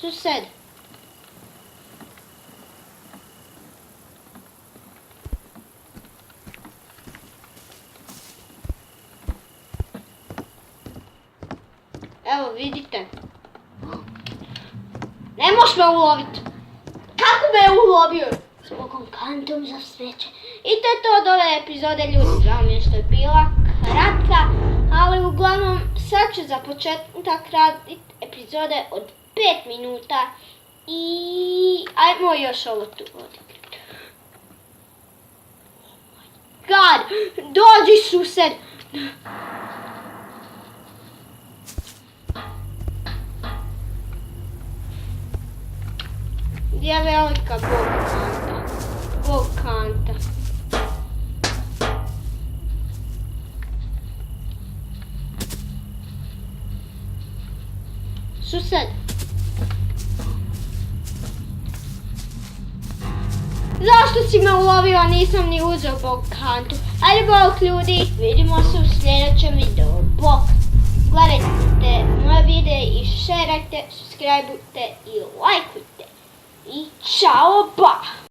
Sused. Evo vidite. Ne možeš me uloviti. Kako me je ulovio? S Bogom kantom za sreće. I to je to od ove epizode, ljudi. Žao mi je što je bila kratka. Ali uglavnom sad ću za početak raditi epizode od 5 minuta. I ajmo još ovo tu odigrati. Oh my god. Dođi sused. Gdje je velika Bog kanta? Sused. Zašto si me ulovio, a nisam ni uzeo Bog kantu? Ajde bok ljudi, vidimo se u sljedećem videu. Bok. Gledajte moje videe i šerajte, subscribeujte i lajkujte. I čao, ba!